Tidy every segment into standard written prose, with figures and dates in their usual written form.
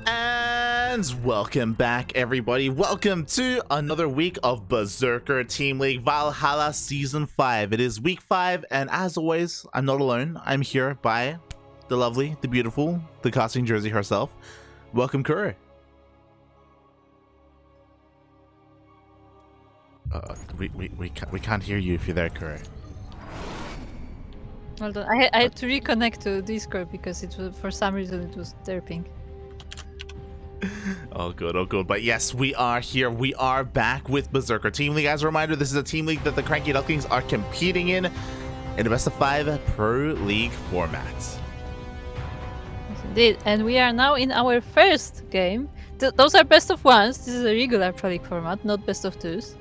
And welcome back, everybody. Welcome to another week of Berserker Team League Valhalla Season 5. It is week 5, and as always, I'm not alone. I'm here by the lovely, the beautiful, the casting Jersey herself. Welcome, Kuro. We can't hear you if you're there, Kuro. Hold on, I had to reconnect to Discord because it was, for some reason it was derping. Oh good. But yes, we are here. We are back with Berserker Team League. As a reminder, this is a team league that the CranKy Ducklings are competing in a best of 5 Pro League format. Yes, indeed, and we are now in our first game. Those are best of 1s. This is a regular Pro League format, not best of 2s.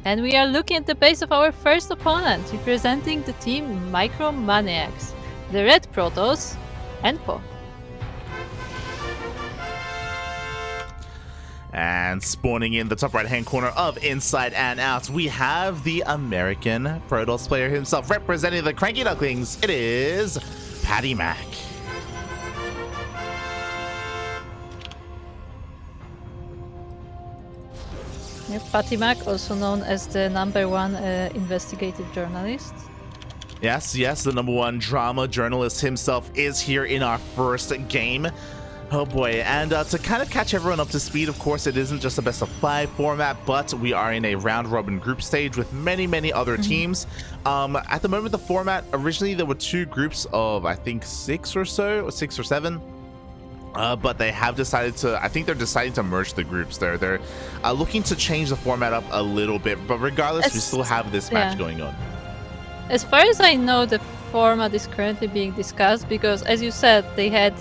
And we are looking at the base of our first opponent, representing the team Maniacs, the Red Protoss, EnPo. And spawning in the top right hand corner of Inside and Out, we have the American Protoss player himself, representing the CranKy Ducklings. It is PattyMac. Yep, PattyMac, also known as the #1 investigative journalist. Yes, the #1 drama journalist himself is here in our first game. Oh boy, and to kind of catch everyone up to speed, of course, it isn't just a best of 5 format, but we are in a round robin group stage with many other teams. At the moment, the format, originally there were 2 groups of, I think, 6 or 7. But they have decided to, I think they're deciding to merge the groups. They're looking to change the format up a little bit, but regardless, we still have this match going on. As far as I know, the format is currently being discussed because, as you said, they had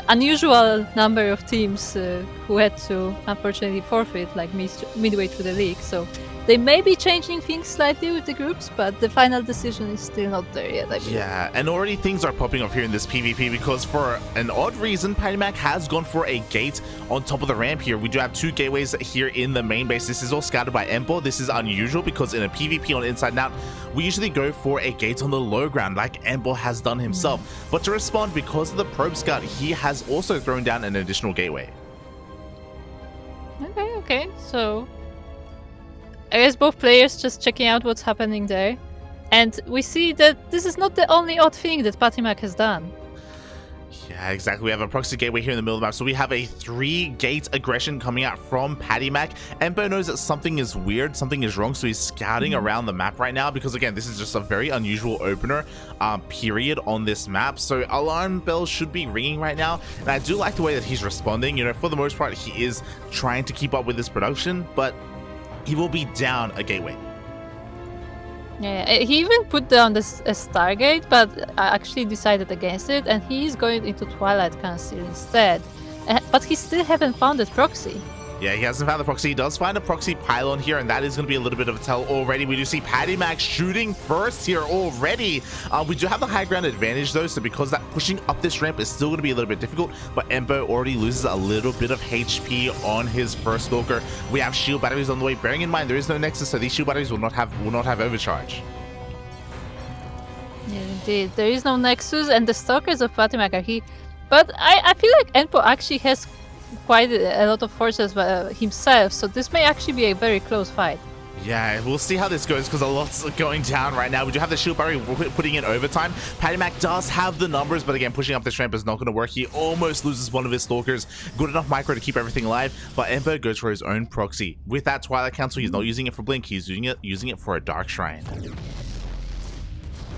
unusual number of teams who had to unfortunately forfeit like midway through the league, so they may be changing things slightly with the groups, but the final decision is still not there yet, I believe. Yeah, and already things are popping up here in this PvP because for an odd reason, PattyMac has gone for a gate on top of the ramp here. We do have 2 gateways here in the main base. This is all scouted by EnPo. This is unusual because in a PvP on Inside and Out, we usually go for a gate on the low ground like EnPo has done himself. But to respond, because of the probe scout, he has also thrown down an additional gateway. Okay, so I guess both players just checking out what's happening there. And we see that this is not the only odd thing that PattyMac has done. Yeah, exactly. We have a proxy gateway here in the middle of the map. So we have a 3-gate aggression coming out from PattyMac. EnPo knows that something is weird, something is wrong, so he's scouting around the map right now because, again, this is just a very unusual opener period on this map. So alarm bells should be ringing right now. And I do like the way that he's responding. You know, for the most part, he is trying to keep up with this production, but he will be down a gateway. Yeah, he even put down this a Stargate, but actually decided against it, and he's going into Twilight Council instead. But he still haven't found that proxy. Yeah, he hasn't found the proxy. He does find a proxy pylon here, and that is going to be a little bit of a tell already. We do see PattyMac shooting first here already. We do have the high ground advantage, though, so because that pushing up this ramp is still going to be a little bit difficult, but EnPo already loses a little bit of HP on his first Stalker. We have shield batteries on the way. Bearing in mind, there is no Nexus, so these shield batteries will not have overcharge. Yeah, indeed. There is no Nexus, and the Stalkers of PattyMac are here. But I feel like EnPo actually has quite a lot of forces himself, so this may actually be a very close fight. Yeah, we'll see how this goes because a lot's going down right now. We do have the shield barrier putting in overtime. PattyMac does have the numbers, but again, pushing up this ramp is not going to work. He almost loses one of his Stalkers. Good enough micro to keep everything alive, but EnPo goes for his own proxy. With that Twilight Council, he's not using it for Blink, he's using it for a Dark Shrine.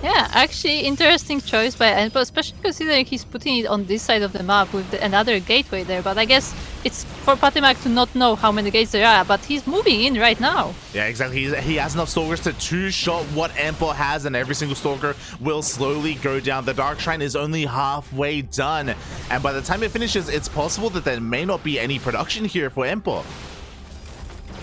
Yeah, actually, interesting choice by EnPo, especially considering he's putting it on this side of the map with another gateway there. But I guess it's for PattyMac to not know how many gates there are, but he's moving in right now. Yeah, exactly. He has enough Stalkers to 2-shot what EnPo has, and every single Stalker will slowly go down. The Dark Shrine is only halfway done, and by the time it finishes, it's possible that there may not be any production here for EnPo.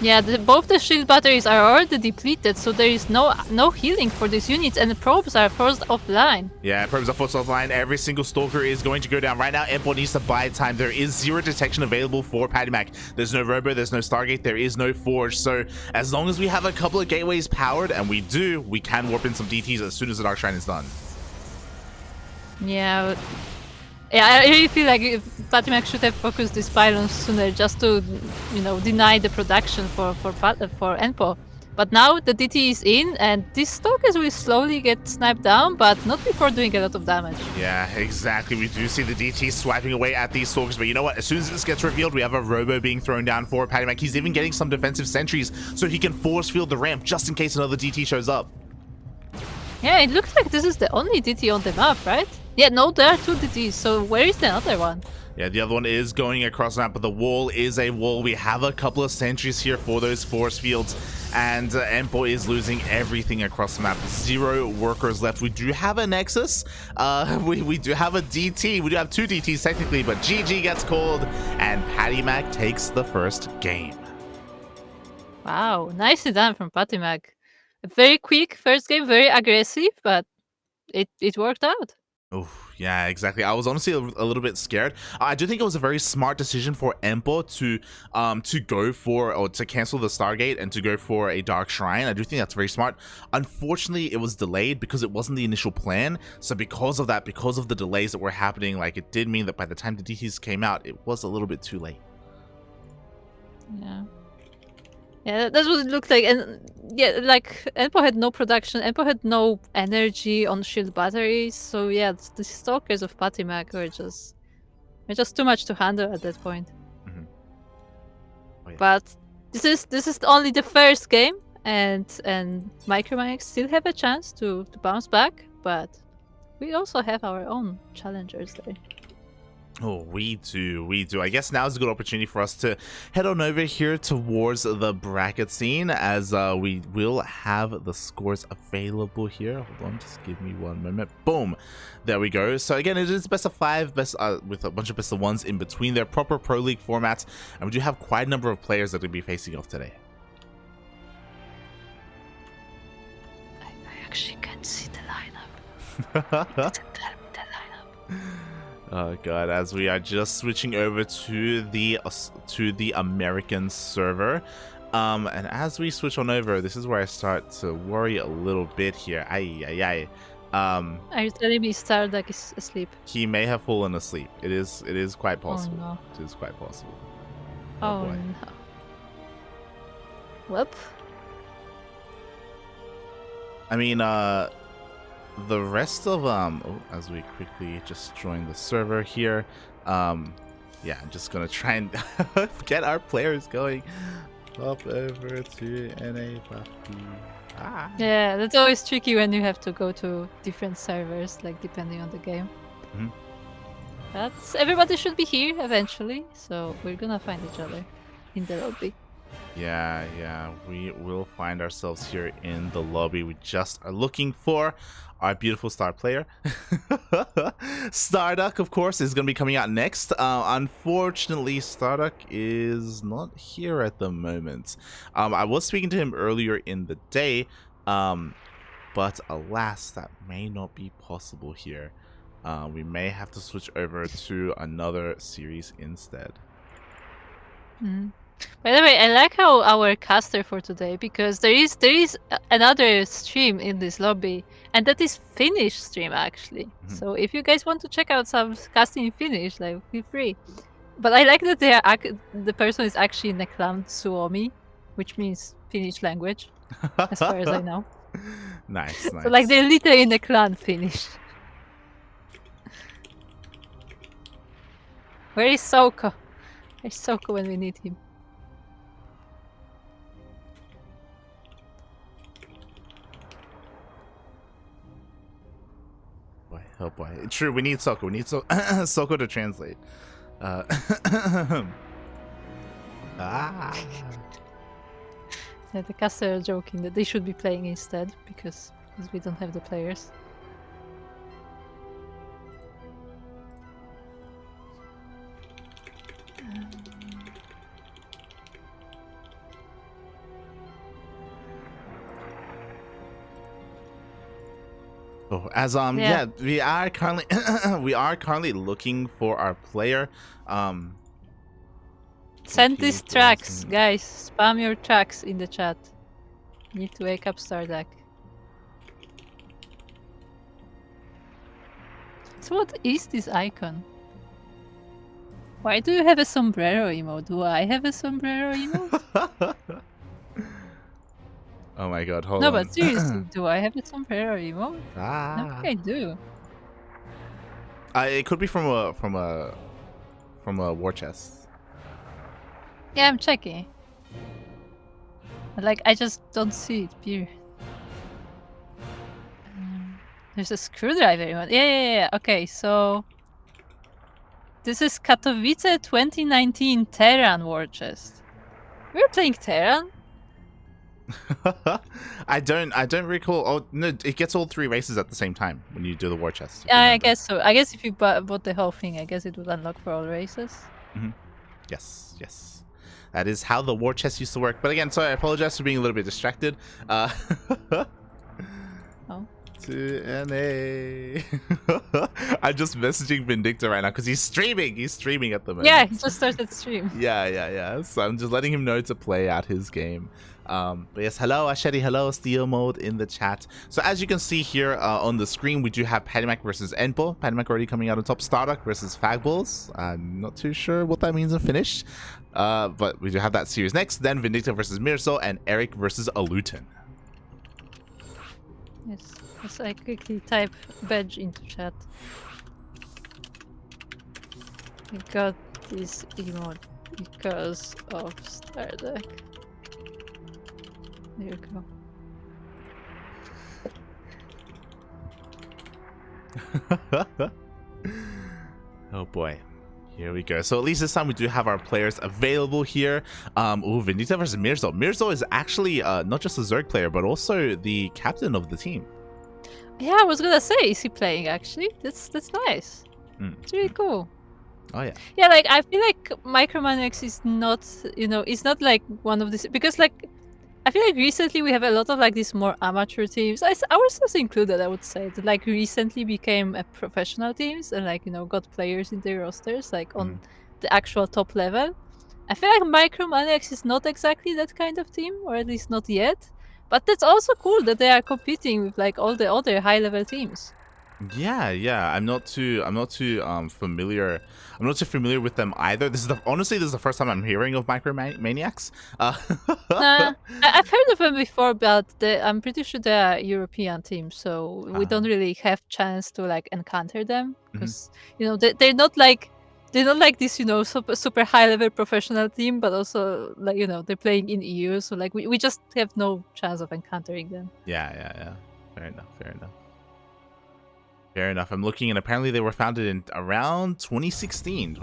Yeah, both the shield batteries are already depleted, so there is no healing for these units, and the probes are forced offline. Yeah, probes are forced offline. Every single Stalker is going to go down right now. EnPo needs to buy time. There is 0 detection available for PattyMac. There's no Robo, there's no Stargate, there is no Forge. So as long as we have a couple of gateways powered, and we do, we can warp in some DTs as soon as the Dark Shrine is done. Yeah, Yeah, I really feel like PattyMac should have focused these pylons sooner, just to, deny the production for EnPo. But now the DT is in, and these stalkers will slowly get sniped down, but not before doing a lot of damage. Yeah, exactly. We do see the DT swiping away at these stalkers, but you know what? As soon as this gets revealed, we have a robo being thrown down for PattyMac. He's even getting some defensive sentries so he can force field the ramp just in case another DT shows up. Yeah, it looks like this is the only DT on the map, right? Yeah, no, there are 2 DTs, so where is the other one? Yeah, the other one is going across the map, but the wall is a wall. We have a couple of sentries here for those force fields, and EnPo is losing everything across the map. 0 workers left. We do have a Nexus. We do have a DT. We do have 2 DTs technically, but GG gets called, and PattyMac takes the first game. Wow, nicely done from PattyMac. A very quick first game, very aggressive, but it worked out. Oh, yeah, exactly. I was honestly a little bit scared. I do think it was a very smart decision for EnPo to go for, or to cancel the Stargate and to go for a Dark Shrine. I do think that's very smart. Unfortunately, it was delayed because it wasn't the initial plan. So because of that, because of the delays that were happening, like, it did mean that by the time the DTs came out, it was a little bit too late. Yeah. Yeah, that's what it looked like. And yeah, like EnPo had no production, EnPo had no energy on shield batteries. So yeah, the stalkers of PattyMac were just too much to handle at that point. Mhm. Oh, yeah. But this is only the first game, and Maniacs still have a chance to bounce back. But we also have our own challengers there. Oh, we do. I guess now is a good opportunity for us to head on over here towards the bracket scene, as we will have the scores available here. Hold on, just give me one moment. Boom, there we go. So again, it is best of 5, with a bunch of best of 1s in between their proper Pro League formats, and we do have quite a number of players that will be facing off today. I actually can't see the lineup. Oh god, as we are just switching over to the American server, and as we switch on over, this is where I start to worry a little bit here. Are you telling me StarDuck is asleep? He may have fallen asleep. It is quite possible. Oh, no. It is quite possible. Oh, boy. no. Whoop. I mean, the rest of as we quickly just join the server here, yeah, I'm just gonna try and get our players going. Hop over to NA Papi. Yeah, that's always tricky when you have to go to different servers, like depending on the game. Mhm. But everybody should be here eventually, so we're gonna find each other in the lobby. Yeah, we will find ourselves here in the lobby. We just are looking for our beautiful star player. StarDuck, of course, is going to be coming out next. Unfortunately, StarDuck is not here at the moment. I was speaking to him earlier in the day, but alas, that may not be possible here. We may have to switch over to another series instead. Mm. By the way, I like how our caster for today, because there is another stream in this lobby, and that is Finnish stream actually. Mm-hmm. So if you guys want to check out some casting in Finnish, like, feel free. But I like that the person is actually Neklan Suomi, which means Finnish language, as far as I know. Nice. So like they're literally Neklan Finnish. Where is Soko? Where's Soko when we need him? Oh boy. True, we need Soko. We need Soko to translate. Yeah, the caster are joking that they should be playing instead, because we don't have the players. Oh, as yeah, we are currently looking for our player. Send these tracks, guys. Spam your tracks in the chat. Need to wake up StarDuck. So what is this icon? Why do you have a sombrero emote? Do I have a sombrero emote? Oh my god, hold No, on. but seriously, do I have a sombrero emote? I don't Ah. think I do. It could be from a war chest. Yeah, I'm checking. But, like, I just don't see it, period. There's a screwdriver emote. Yeah. Okay, so... This is Katowice 2019 Terran war chest. We're playing Terran? I don't recall. Oh no, it gets all 3 races at the same time when you do the war chest. Yeah, I guess so. I guess if you bought the whole thing, I guess it would unlock for all races. Yes. That is how the war chest used to work. But again, sorry, I apologize for being a little bit distracted. Oh. To NA. I'm just messaging Vindicta right now because he's streaming. He's streaming at the moment. Yeah, he just started stream. Yeah. So I'm just letting him know to play out his game. But yes, hello Asheri, hello Steel Mode in the chat. So as you can see here on the screen, we do have PattyMac versus EnPo. PattyMac already coming out on top. StarDuck versus Fagballs. I'm not too sure what that means in Finnish. But we do have that series next. Then Vindicta versus Mirzo and Erik versus Alluton. Yes. So I quickly type badge into chat. I got this emote because of StarDuck. There you go. Oh boy. Here we go. So at least this time we do have our players available here. Vindicta versus Mirzo. Mirzo is actually not just a Zerg player, but also the captain of the team. Yeah, I was gonna say, is he playing actually? That's nice. It's really cool. Oh yeah. Yeah, like I feel like Maniacs is not, it's not like one of these, because like I feel like recently we have a lot of like these more amateur teams. Ours also included, I would say, that like recently became professional teams and like got players in their rosters like on the actual top level. I feel like Maniacs is not exactly that kind of team, or at least not yet. But that's also cool that they are competing with like all the other high-level teams. Yeah. I'm not too familiar. I'm not too familiar with them either. This is the first time I'm hearing of Maniacs. Nah, I've heard of them before, but I'm pretty sure they are European teams, so we don't really have chance to like encounter them because they're not like this super high level professional team, but also like they're playing in EU, so like we just have no chance of encountering them. Yeah. Fair enough. I'm looking, and apparently they were founded in around 2016.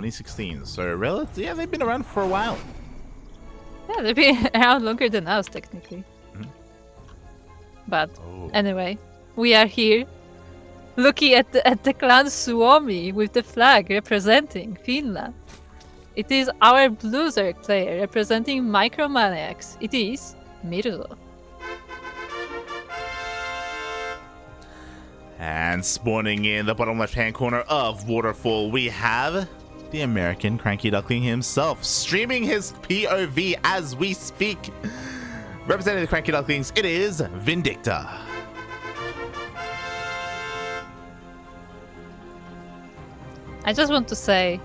So yeah, they've been around for a while. Yeah, they've been around longer than us technically. But anyway, we are here looking at the clan Suomi with the flag representing Finland. It is our blue Zerg player representing Maniacs. It is Mirzo. And spawning in the bottom left-hand corner of Waterfall, we have the American CranKy Duckling himself, streaming his POV as we speak. Representing the CranKy Ducklings, it is Vindicta. I just want to say,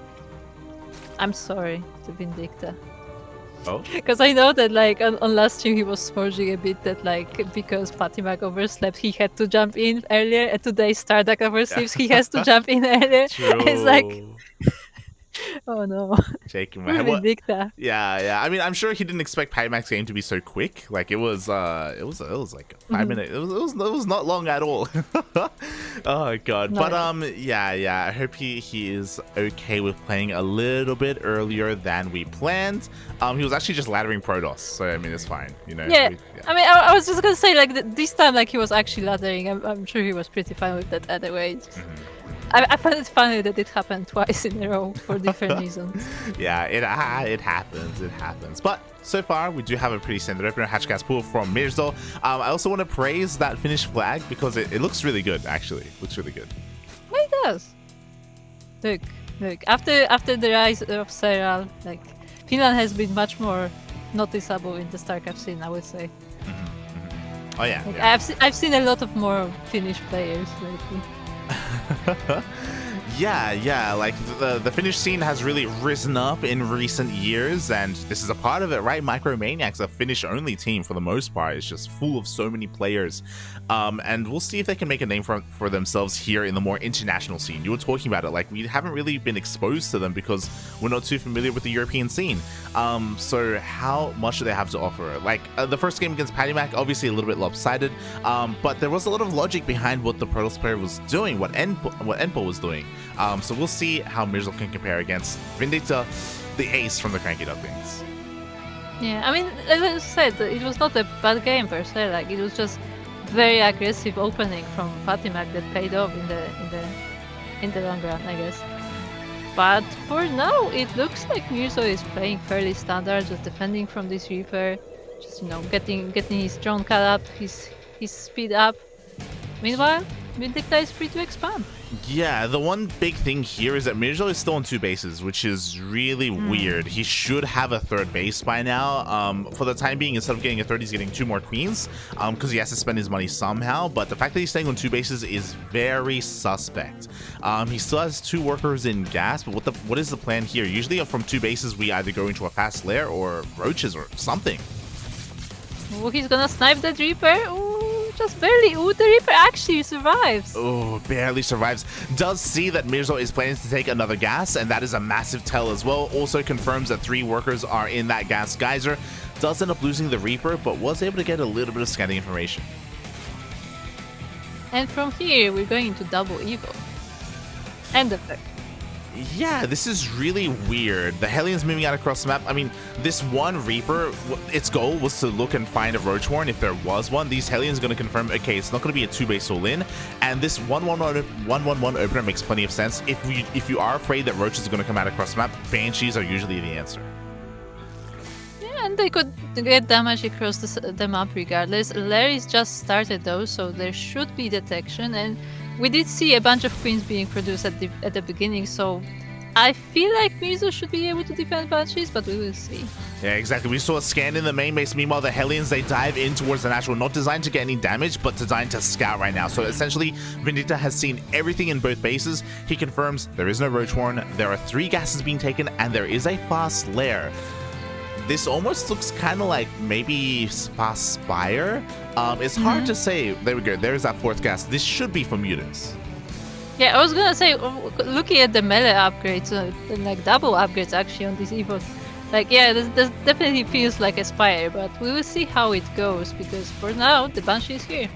I'm sorry to Vindicta. Oh? Because I know that like on last stream he was smudging a bit that like because PattyMac overslept he had to jump in earlier, and today StarDuck oversleeps he has to jump in earlier. It's like, oh no. Shaking my head. Vindicta. Yeah. I mean, I'm sure he didn't expect PattyMac's game to be so quick. Like it was like 5 minutes. It was not long at all. Oh god. No. But yeah. I hope he is okay with playing a little bit earlier than we planned. He was actually just laddering Protoss, so I mean it's fine. Yeah. I mean, I was just gonna say like this time like he was actually laddering. I'm sure he was pretty fine with that otherwise. I find it funny that it happened twice in a row for different reasons. Yeah, it happens. But so far, we do have a pretty standard opener hatchcast pool from Mirzo. I also want to praise that Finnish flag because it looks really good, actually. It looks really good. Yeah, it does. Look. After the rise of Serial, like, Finland has been much more noticeable in the StarCraft scene, I would say. Oh, yeah. Like, I've seen a lot of more Finnish players lately. Yeah, like the Finnish scene has really risen up in recent years, and this is a part of it, right? Maniacs, a Finnish-only team for the most part, is just full of so many players, and we'll see if they can make a name for themselves here in the more international scene. You were talking about it, like we haven't really been exposed to them because we're not too familiar with the European scene. So how much do they have to offer? Like the first game against PattyMac, obviously a little bit lopsided, but there was a lot of logic behind what the Protoss player was doing, what EnPo was doing. So we'll see how Mirzo can compare against Vindicta, the ace from the CranKy Ducklings. Yeah, I mean, as I said, it was not a bad game per se. Like it was just very aggressive opening from PattyMac that paid off in the long run, I guess. But for now, it looks like Mirzo is playing fairly standard, just defending from this Reaper, just getting his drone cut up, his speed up. Meanwhile, Vindicta is free to expand. Yeah, the one big thing here is that Mirzo is still on 2 bases, which is really weird. He should have a 3rd base by now. For the time being, instead of getting a 3rd, he's getting 2 more queens, because he has to spend his money somehow. But the fact that he's staying on 2 bases is very suspect. He still has 2 workers in gas, but what is the plan here? Usually from 2 bases, we either go into a fast lair or roaches or something. Oh, he's gonna snipe that Reaper. Ooh, just barely. Ooh, the Reaper actually survives. Oh, barely survives. Does see that Mirzo is planning to take another gas, and that is a massive tell as well. Also confirms that 3 workers are in that gas geyser. Does end up losing the Reaper, but was able to get a little bit of scanning information. And from here, we're going into double evil. And the third. Yeah, this is really weird. The Hellions moving out across the map. I mean, this one Reaper, its goal was to look and find a Roach Warren if there was one. These Hellions are going to confirm, okay, it's not going to be a 2-base all-in. And this 1-1-1 opener makes plenty of sense. If you are afraid that Roaches are going to come out across the map, Banshees are usually the answer. Yeah, and they could get damage across the map regardless. Larry's just started though, so there should be detection. And we did see a bunch of queens being produced at the beginning, so I feel like Mirzo should be able to defend Banshees, but we will see. Yeah, exactly. We saw a scan in the main base. Meanwhile, the Hellions, they dive in towards the natural, not designed to get any damage, but designed to scout right now. So essentially, Vindicta has seen everything in both bases. He confirms there is no Roach Warren, there are 3 gases being taken, and there is a fast lair. This almost looks kind of like maybe Fast Spire. It's hard to say. There we go. There's that 4th gas. This should be for Mutas. Yeah, I was gonna say, looking at the melee upgrades, like double upgrades actually on these evils, like yeah, this definitely feels like a Spire, but we will see how it goes because for now the Banshee is here.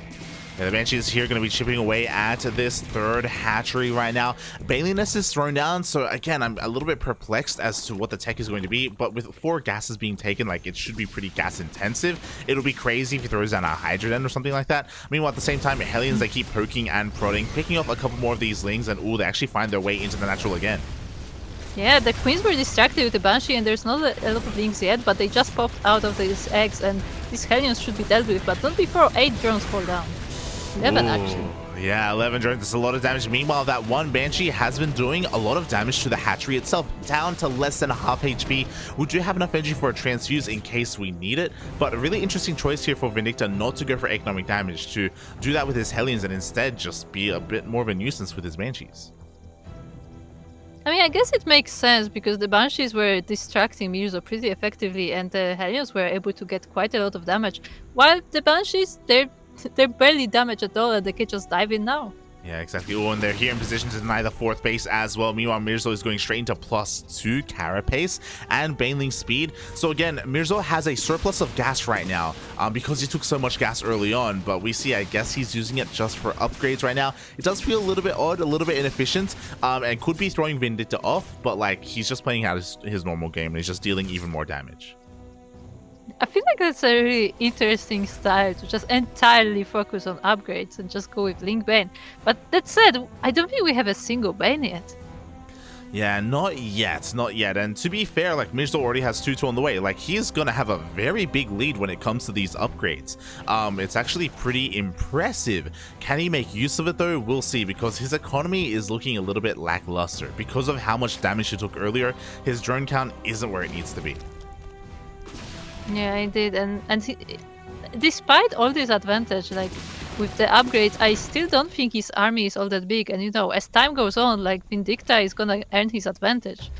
Yeah, the Banshee is here, going to be chipping away at this 3rd hatchery right now. Bailiness is thrown down, so again, I'm a little bit perplexed as to what the tech is going to be, but with 4 gases being taken, like, it should be pretty gas intensive. It'll be crazy if he throws down a Hydra Den or something like that. Meanwhile, at the same time, Hellions, they keep poking and prodding, picking up a couple more of these Lings, and ooh, they actually find their way into the natural again. Yeah, the queens were distracted with the Banshee and there's not a lot of Lings yet, but they just popped out of these eggs and these Hellions should be dealt with, but not before 8 drones fall down. 11 actually. Yeah, 11 drones. That's a lot of damage. Meanwhile, that one Banshee has been doing a lot of damage to the hatchery itself, down to less than half HP. We do have enough energy for a transfuse in case we need it, but a really interesting choice here for Vindicta not to go for economic damage, to do that with his Hellions and instead just be a bit more of a nuisance with his Banshees. I mean, I guess it makes sense because the Banshees were distracting Mirzo pretty effectively and the Hellions were able to get quite a lot of damage, while the Banshees, they're barely damaged at all and they can just dive in now. Yeah, exactly. Oh, and they're here in position to deny the 4th base as well. Meanwhile, Mirzo is going straight into +2 carapace and Baneling speed. So again, Mirzo has a surplus of gas right now because he took so much gas early on. But we see, I guess he's using it just for upgrades right now. It does feel a little bit odd, a little bit inefficient, and could be throwing Vindicta off. But like, he's just playing out his normal game and he's just dealing even more damage. I feel like that's a really interesting style to just entirely focus on upgrades and just go with Link Bane. But that said, I don't think we have a single Bane yet. Yeah, not yet. And to be fair, like, Mirzo already has 2-2 on the way. Like, he's gonna have a very big lead when it comes to these upgrades. It's actually pretty impressive. Can he make use of it though? We'll see, because his economy is looking a little bit lackluster. Because of how much damage he took earlier, his drone count isn't where it needs to be. Yeah, I did, and he, despite all this advantage, like with the upgrades, I still don't think his army is all that big. And you know, as time goes on, like Vindicta is gonna earn his advantage.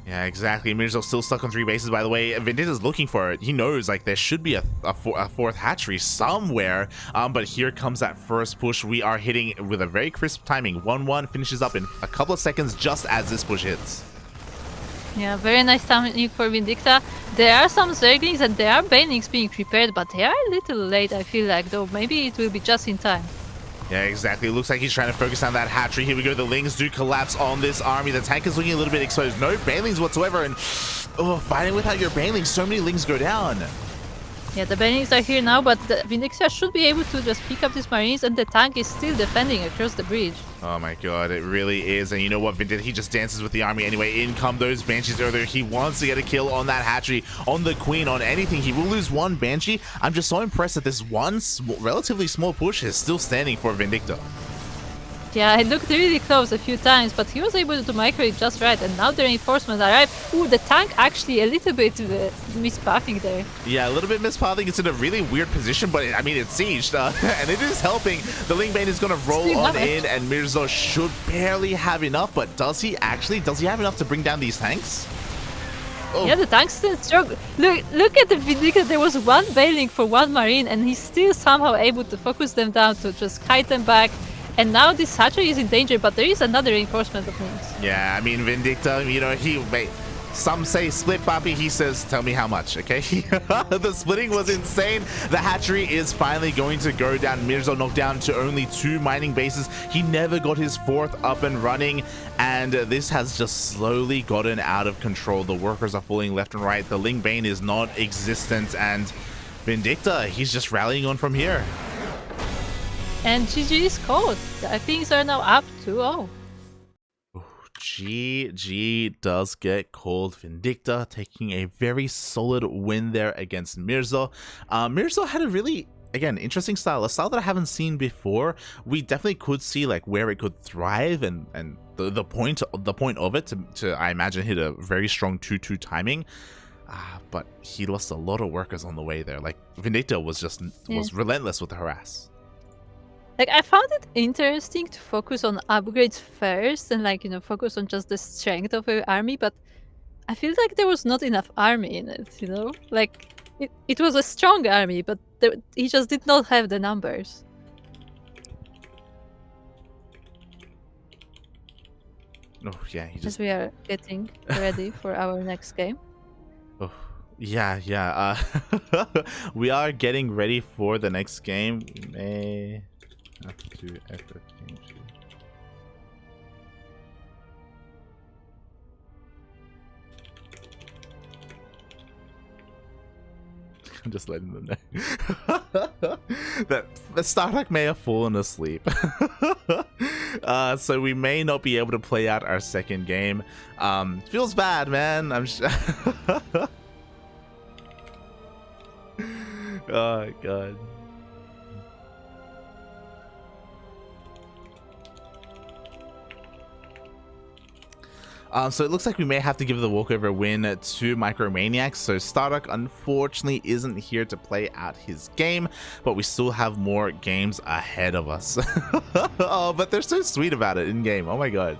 Yeah, exactly. Mirzo's still stuck on 3 bases, by the way. Vindicta's looking for it. He knows, like, there should be a fourth hatchery somewhere. But here comes that first push. We are hitting with a very crisp timing. 1-1 finishes up in a couple of seconds just as this push hits. Yeah, very nice timing for Vindicta. There are some Zerglings and there are Banelings being prepared, but they are a little late, I feel like, though. Maybe it will be just in time. Yeah, exactly. It looks like he's trying to focus on that hatchery. Here we go. The Lings do collapse on this army. The tank is looking a little bit exposed. No Banelings whatsoever. And fighting without your Banelings, so many Lings go down. Yeah, the Banelings are here now, but the Vindicta should be able to just pick up these Marines, and the tank is still defending across the bridge. Oh my god, it really is. And you know what, Vindicta, he just dances with the army anyway. In come those Banshees earlier. He wants to get a kill on that hatchery, on the Queen, on anything. He will lose one Banshee. I'm just so impressed that this one relatively small push is still standing for Vindicta. Yeah, it looked really close a few times, but he was able to micro it just right, and now the reinforcements arrive. Ooh, the tank actually a little bit mispathing there. Yeah, a little bit mispathing. It's in a really weird position, but I mean, it's sieged, and it is helping. The Lingbane is going to roll on in, and Mirzo should barely have enough, but does he have enough to bring down these tanks? Oh. Yeah, the tank's still strong. Look at the Vindicta. There was one Baneling for one Marine, and he's still somehow able to focus them down to just kite them back. And now this hatchery is in danger, but there is another reinforcement of Lings. Yeah, I mean, Vindicta, you know, some say split, Papi. He says, tell me how much, okay? The splitting was insane. The hatchery is finally going to go down. Mirzo knocked down to only 2 mining bases. He never got his 4th up and running. And this has just slowly gotten out of control. The workers are falling left and right. The Lingbane is not existent. And Vindicta, he's just rallying on from here. And GG is called. Things are now up 2-0. GG does get called. Vindicta taking a very solid win there against Mirzo. Mirzo had a really, again, interesting style, a style that I haven't seen before. We definitely could see like where it could thrive, and the point of it to I imagine hit a very strong 2-2 timing. But he lost a lot of workers on the way there. Like Vindicta was relentless with the harass. Like, I found it interesting to focus on upgrades first and, like, you know, focus on just the strength of your army, but I feel like there was not enough army in it, you know? Like, it was a strong army, but he just did not have the numbers. Oh, yeah, he just... As we are getting ready for our next game. Oh, yeah. We are getting ready for the next game. We may... have to effort change. I'm just letting them know that the StarDuck may have fallen asleep. So we may not be able to play out our second game. Feels bad, man. Oh god. So it looks like we may have to give the walkover win to Maniacs. So StarDuck unfortunately isn't here to play out his game, but we still have more games ahead of us. Oh, but they're so sweet about it in game. Oh my god.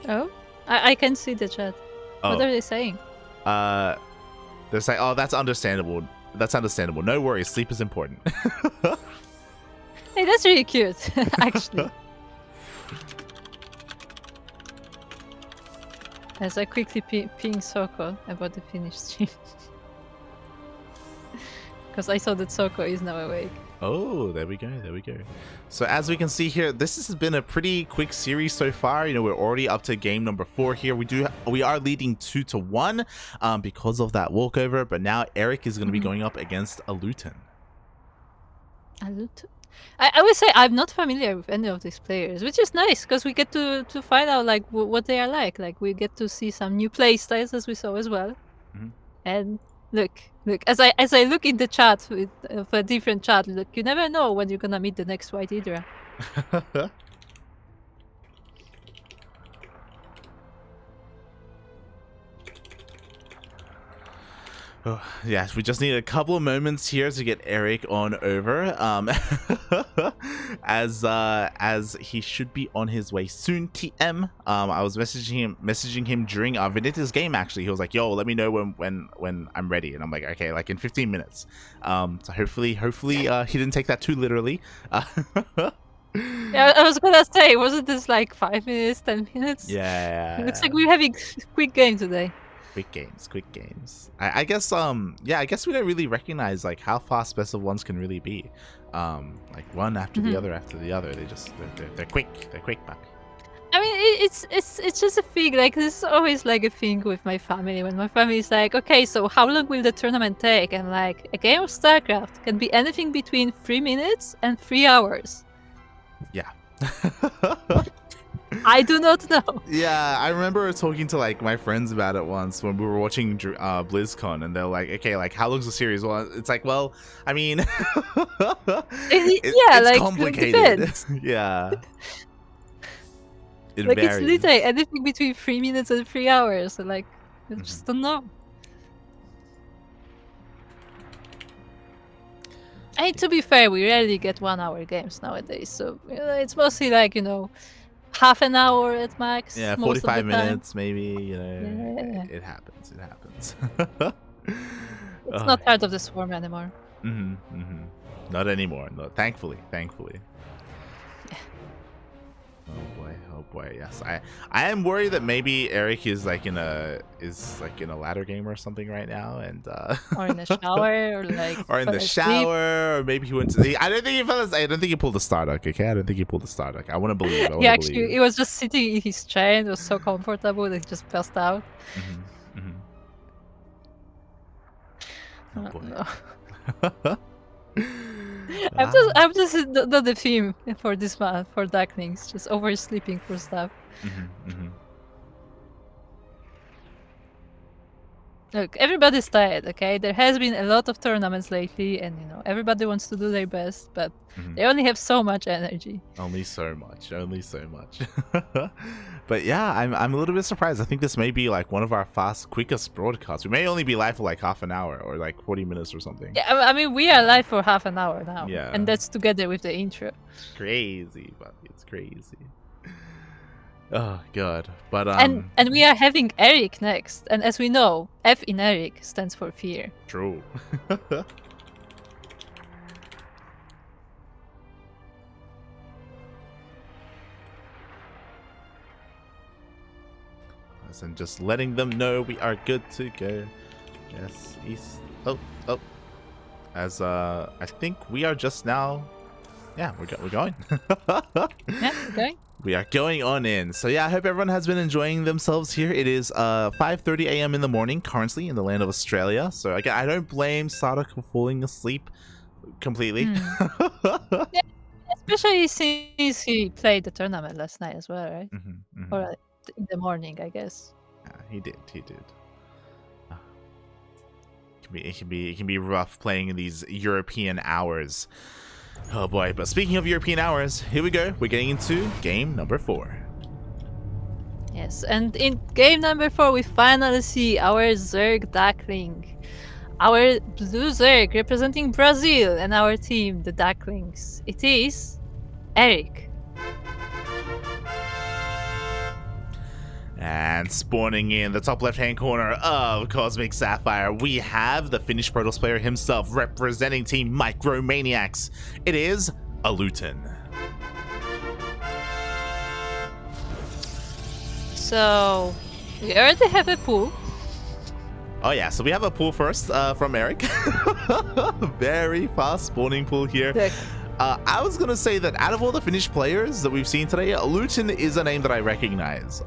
Oh, I can see the chat. Oh. What are they saying? They're saying, oh, that's understandable. That's understandable. No worries. Sleep is important. Hey, that's really cute, actually. As I quickly ping Soko about the finished stream. Because I saw that Soko is now awake. Oh, there we go. So as we can see here, this has been a pretty quick series so far. You know, we're already up to game number 4 here. We are leading 2-1 because of that walkover, but now Erik is going to be going up against Alluton. Alluton? I would say I'm not familiar with any of these players, which is nice because we get to find out like what they are like. Like we get to see some new play styles as we saw as well. Mm-hmm. And look, as I look in the chat for a different chat, look, you never know when you're gonna meet the next White Hydra. Oh, yes, we just need a couple of moments here to get Erik on over, as he should be on his way soon. TM. I was messaging him during our Vindicta's game. Actually, he was like, "Yo, let me know when I'm ready," and I'm like, "Okay, like in 15 minutes." So hopefully, he didn't take that too literally. Yeah, I was gonna say, wasn't this like 5 minutes, 10 minutes? Yeah. It looks like we're having quick game today. Quick games. I guess yeah, I guess we don't really recognize like how fast best of ones can really be. Like one after the other after the other. They're quick. They're quick, man. I mean, it's just a thing. Like this is always like a thing with my family. When my family is like, okay, so how long will the tournament take? And like a game of StarCraft can be anything between 3 minutes and 3 hours. Yeah. I do not know. Yeah, I remember talking to like my friends about it once when we were watching BlizzCon, and they're like, "Okay, like how long's the series?" Well, it's like, well, I mean, it's like complicated. Yeah, it like varies. it's literally anything between 3 minutes and 3 hours. So, like, I just don't know. I mean, to be fair, we rarely get 1 hour games nowadays, so it's mostly like half an hour at max. Yeah, most 45 of the time. minutes maybe. Yeah. It happens. It happens. It's not part of the swarm anymore. Not anymore. No, thankfully. Oh boy, yes. I am worried that maybe Erik is like in a ladder game or something right now, and or in the shower, or like in the shower, or maybe he went to the. I don't think he pulled the StarDuck. Okay, I don't think he pulled the StarDuck. I want to believe. Yeah, actually, he was just sitting in his chair and it was so comfortable that he just passed out. Oh boy. No. I'm just the theme for this month for Ducklings, just oversleeping for stuff. Look, everybody's tired, okay? There has been a lot of tournaments lately, and everybody wants to do their best, but they only have so much energy. Only so much. But yeah, I'm a little bit surprised. I think this may be like one of our quickest broadcasts. We may only be live for like half an hour or like 40 minutes or something. Yeah, I mean, we are live for half an hour now. Yeah. And that's together with the intro. It's crazy, buddy. It's crazy. Oh god. But and we are having Erik next, and as we know, F in Erik stands for fear. True. And just letting them know we are good to go. Yes, east. Oh. As I think we are just now. Yeah, we're going. Yeah, we're going. We are going on in. So yeah, I hope everyone has been enjoying themselves here. It is 5:30 a.m. in the morning currently in the land of Australia. So again, I don't blame StarDuck for falling asleep completely. Yeah, especially since he played the tournament last night as well, right? Or in the morning, I guess. Yeah, he did. It can be rough playing in these European hours. Oh boy, but speaking of European hours, here we go. We're getting into game number 4. Yes, and in game number 4, we finally see our Zerg Duckling. Our blue Zerg representing Brazil, and our team, the Ducklings. It is Erik. And spawning in the top left-hand corner of Cosmic Sapphire, we have the Finnish Protoss player himself representing Team Maniacs. It is Alluton. So, we already have a pool. Oh yeah, so we have a pool first from Erik. Very fast spawning pool here. I was gonna say that out of all the Finnish players that we've seen today, Alluton is a name that I recognize.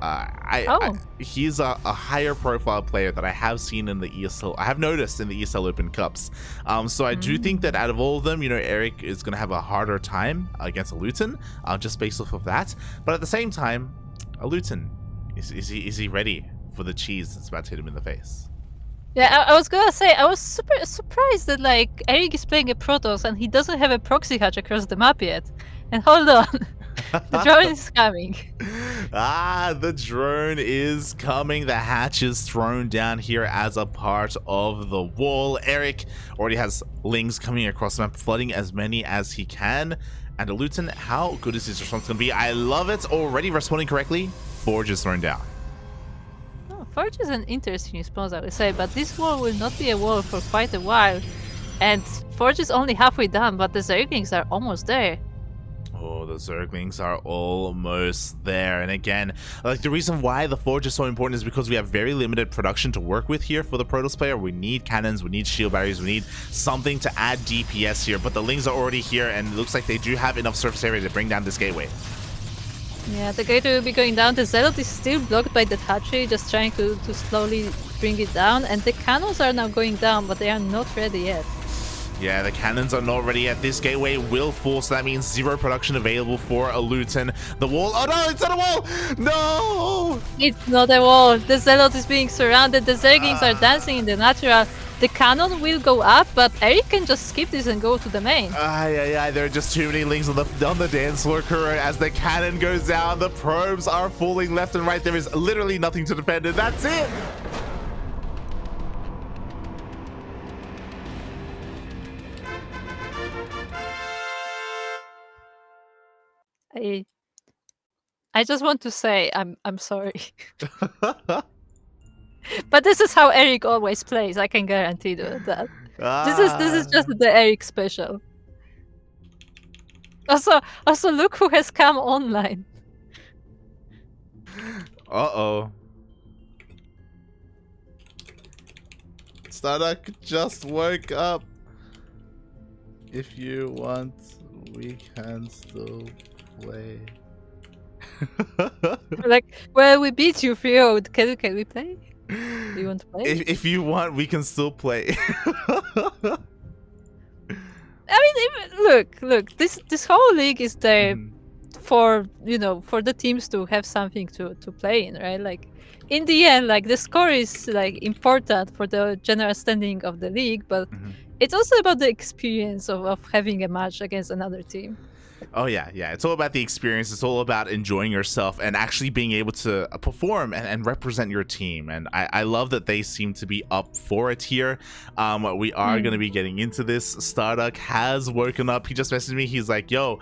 He's a higher profile player that I have seen in the ESL. I have noticed in the ESL Open Cups. So I do think that out of all of them, Erik is gonna have a harder time against Alluton, just based off of that. But at the same time, Alluton, is he ready for the cheese that's about to hit him in the face? Yeah, I was gonna say, I was super surprised that Erik is playing a Protoss and he doesn't have a proxy hatch across the map yet. And hold on, The drone is coming. Ah, the drone is coming. The hatch is thrown down here as a part of the wall. Erik already has lings coming across the map, flooding as many as he can. And Alluton, how good is his response going to be? I love it. Already responding correctly. Forge is thrown down. Oh, Forge is an interesting response, I would say, but this wall will not be a wall for quite a while. And Forge is only halfway done, but the Zerglings are almost there. Oh, the Zerglings are almost there. And again, like the reason why the Forge is so important is because we have very limited production to work with here for the Protoss player. We need cannons, we need shield barriers, we need something to add DPS here. But the Lings are already here, and it looks like they do have enough surface area to bring down this gateway. Yeah, the gateway will be going down. The Zealot is still blocked by the hatchery, just trying to slowly bring it down. And the cannons are now going down, but they are not ready yet. Yeah, the cannons are not ready yet. This gateway will fall, so that means 0 production available for Alluton. The wall. Oh no, it's not a wall! No! It's not a wall. The Zealot is being surrounded. The Zerglings are dancing in the natural. The cannon will go up, but Erik can just skip this and go to the main. There are just too many lings on the dance floor, Kuro. As the cannon goes down, the probes are falling left and right. There is literally nothing to defend, and that's it! I just want to say I'm sorry. But this is how Erik always plays. I can guarantee that. This is just the Erik special. Also look who has come online. Uh-oh. StarDuck just woke up. If you want, we can still play. Like, well, we beat you 3-0. Can we play? Do you want to play? If you want, we can still play. I mean, look. This whole league is there for the teams to have something to play in, right? Like, in the end, like the score is like important for the general standing of the league, but it's also about the experience of having a match against another team. Oh yeah. It's all about the experience. It's all about enjoying yourself and actually being able to perform and represent your team. And I love that they seem to be up for it here. We are going to be getting into this. StarDuck has woken up. He just messaged me. He's like, yo,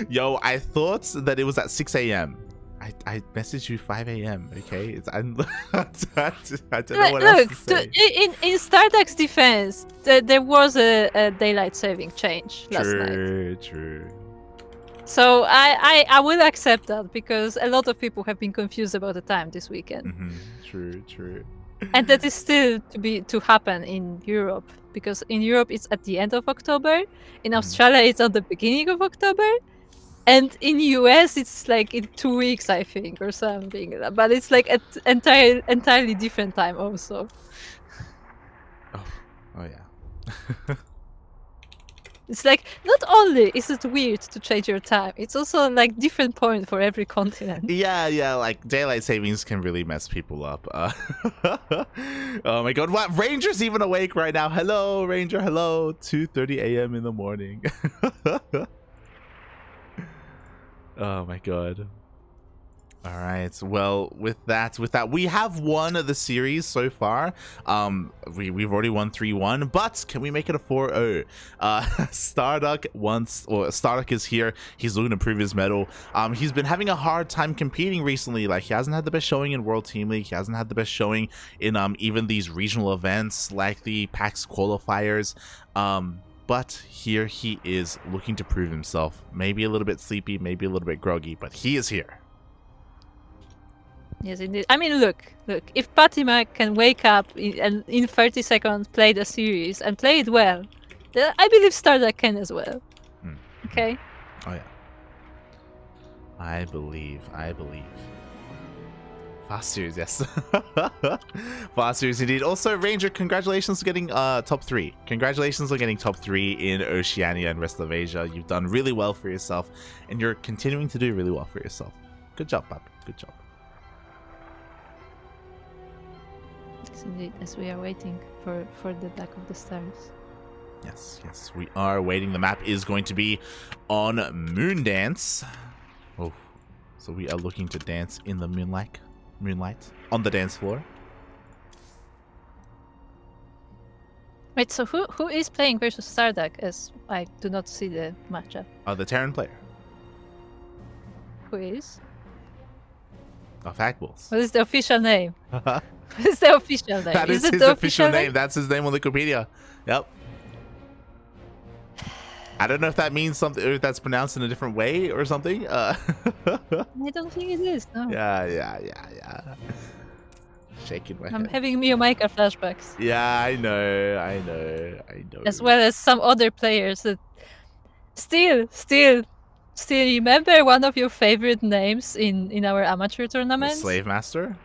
yo, I thought that it was at 6 a.m. I messaged you 5 a.m. Okay, I don't know what else to say. In StarDuck's defense, there was a daylight saving change last night. True. So I will accept that because a lot of people have been confused about the time this weekend. True. And that is still to happen in Europe, because in Europe it's at the end of October, in Australia it's at the beginning of October. And in US, it's like in 2 weeks, I think, or something. But it's like at entirely different time also. Oh yeah. It's like, not only is it weird to change your time, it's also like different point for every continent. Yeah, like daylight savings can really mess people up. Oh my god, what? Ranger's even awake right now. Hello, Ranger, hello. 2:30 a.m. in the morning. Oh my god. All right. Well, with that, we have won the series so far. We've already won 3-1, but can we make it a 4-0? StarDuck is here. He's looking to prove his mettle. He's been having a hard time competing recently. Like, he hasn't had the best showing in World Team League. He hasn't had the best showing in even these regional events like the PAX qualifiers. But here he is looking to prove himself. Maybe a little bit sleepy, maybe a little bit groggy, but he is here. Yes, indeed. I mean, look. If PattyMac can wake up and in 30 seconds play the series and play it well, then I believe StarDuck can as well. Okay? Oh, yeah. I believe. Fast series, yes. Fast series indeed. Also, Ranger, congratulations on getting top 3. Congratulations on getting top 3 in Oceania and rest of Asia. You've done really well for yourself, and you're continuing to do really well for yourself. Good job, Pap. Good job. Yes, indeed, as we are waiting for the Duck of the Stars. Yes, we are waiting. The map is going to be on Moondance. Oh, so we are looking to dance in the moonlight on the dance floor. Wait, so who is playing versus StarDuck? As I do not see the matchup. The Terran player. Who is? Fagballs. What is the official name? What is the official name? That is it his the official name. That's his name on Wikipedia. Yep. I don't know if that means something, or if that's pronounced in a different way or something. I don't think it is. No. Yeah. Shaking my I'm head. having Miyamika flashbacks. Yeah, I know. As well as some other players that still remember one of your favorite names in our amateur The tournaments? Slave Master?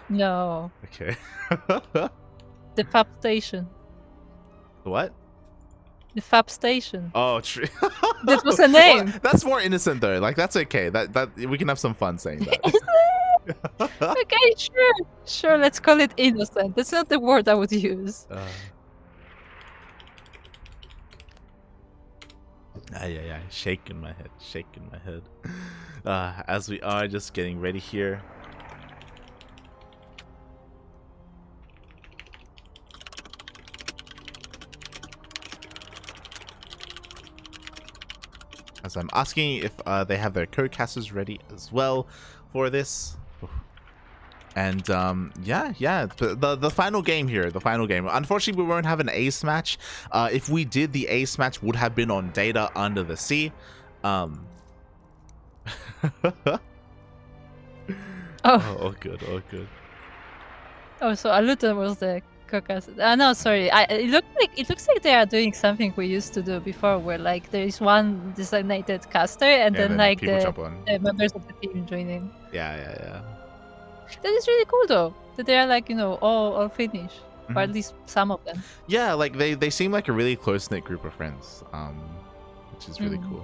No. Okay. The Fab Station. What? The Fab Station. Oh, true. That was a name. Well, that's more innocent though. Like that's okay. That we can have some fun saying that. Okay, sure. Let's call it innocent. That's not the word I would use. Yeah. Shaking my head. As we are just getting ready here. As I'm asking if they have their co-casters ready as well for this. And yeah, the final game here, the final game. Unfortunately, we won't have an ace match. If we did, the ace match would have been on Data Under the Sea. Oh, good. Oh, so Alluton was the co-caster. No, sorry. It looks like they are doing something we used to do before, where like there is one designated caster, and then like the members of the team joining. Yeah. That is really cool though. That they are like, you know, all Finnish, or at least some of them. Yeah, like they seem like a really close knit group of friends, which is really cool.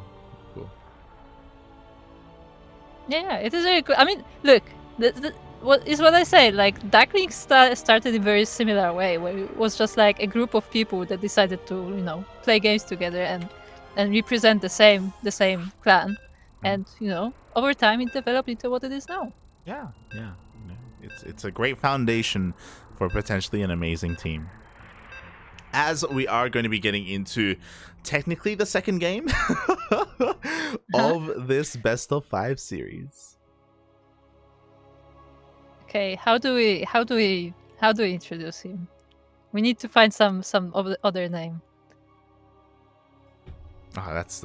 Yeah, it is very good. I mean, look, what I say. Like Ducklings started in a very similar way, where it was just like a group of people that decided to, you know, play games together and represent the same clan, and you know, over time it developed into what it is now. Yeah. You know, it's a great foundation for potentially an amazing team. As we are going to be getting into technically the second game of this best of 5 series. Okay, how do we introduce him? We need to find some other name. Oh, that's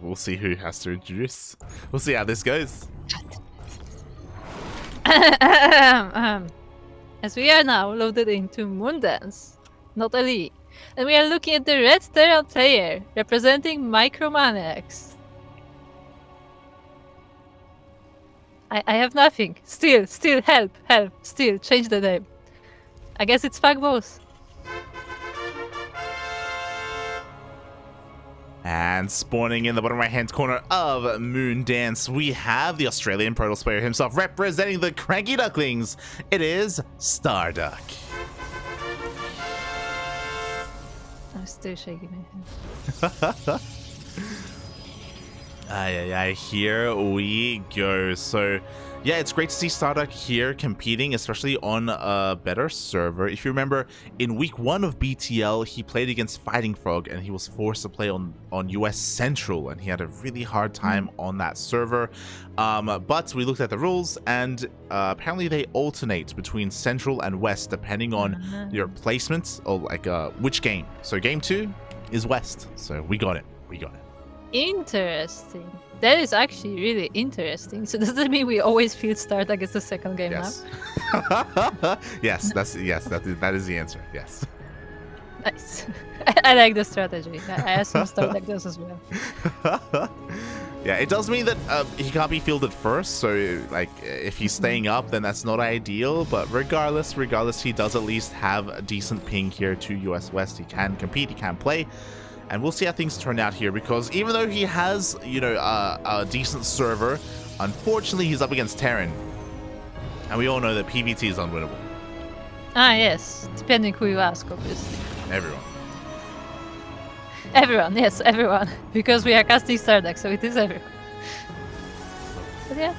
we'll see who has to introduce. We'll see how this goes. As we are now loaded into Moondance, not Elite, and we are looking at the red Terran player representing Maniacs. I have nothing. Still, help, still, change the name. I guess it's Fagballs. And spawning in the bottom right hand corner of Moondance, we have the Australian Protoss player himself representing the CranKy Ducklings. It is StarDuck. I'm still shaking my head. Here we go. So yeah, it's great to see StarDuck here competing, especially on a better server. If you remember, in week 1 of BTL, he played against Fighting Frog and he was forced to play on US Central, and he had a really hard time on that server. But we looked at the rules, and apparently they alternate between Central and West depending on your placements, or like which game. So game 2 is West, so we got it. Interesting. That is actually really interesting. So does that mean we always field StarDuck as the second game yes. map? Yes, that is the answer. Yes. Nice. I like the strategy. I assume StarDuck does as well. Yeah, it does mean that he can't be fielded first, so like if he's staying up, then that's not ideal. But regardless, he does at least have a decent ping here to US West. He can compete, he can play. And we'll see how things turn out here, because even though he has, you know, a decent server, unfortunately he's up against Terran. And we all know that PvT is unwinnable. Ah, yes. Depending who you ask, obviously. Everyone. Everyone, yes, everyone. Because we are casting StarDuck, so it is everyone. But yeah,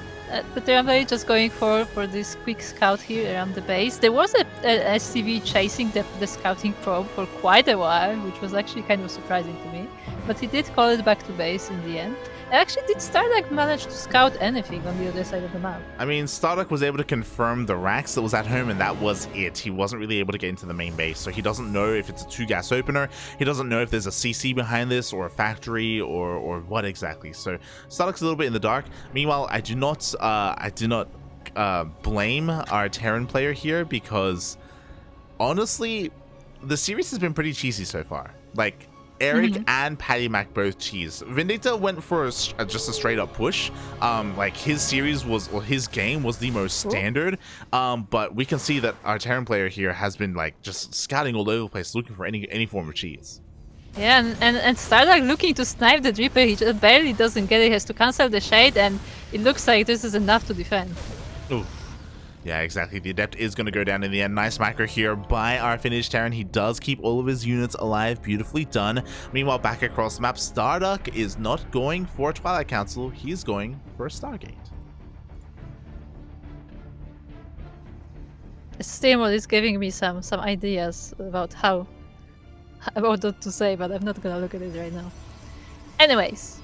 the Terran player just going for this quick scout here around the base. There was a SCV chasing the scouting probe for quite a while, which was actually kind of surprising to me. But he did call it back to base in the end. And actually, did StarDuck manage to scout anything on the other side of the map? I mean, StarDuck was able to confirm the racks that was at home, and that was it. He wasn't really able to get into the main base, so he doesn't know if it's a 2-gas opener. He doesn't know if there's a CC behind this, or a factory, or what exactly. So StarDuck's a little bit in the dark. Meanwhile, I do not blame our Terran player here, because honestly, the series has been pretty cheesy so far. Like, Erik and PattyMac both cheese. Vindicta went for just a straight up push. Like his series was, or his game was the most standard. But we can see that our Terran player here has been like just scouting all over the place, looking for any form of cheese. Yeah, and StarDuck looking to snipe the Reaper, he just barely doesn't get it. He has to cancel the shade, and it looks like this is enough to defend. Oof. Yeah, exactly. The Adept is going to go down in the end. Nice macro here by our Finnish Terran. He does keep all of his units alive. Beautifully done. Meanwhile, back across the map, StarDuck is not going for Twilight Council. He's going for a Stargate. Steamroll is giving me some ideas about what to say, but I'm not gonna look at it right now. Anyways,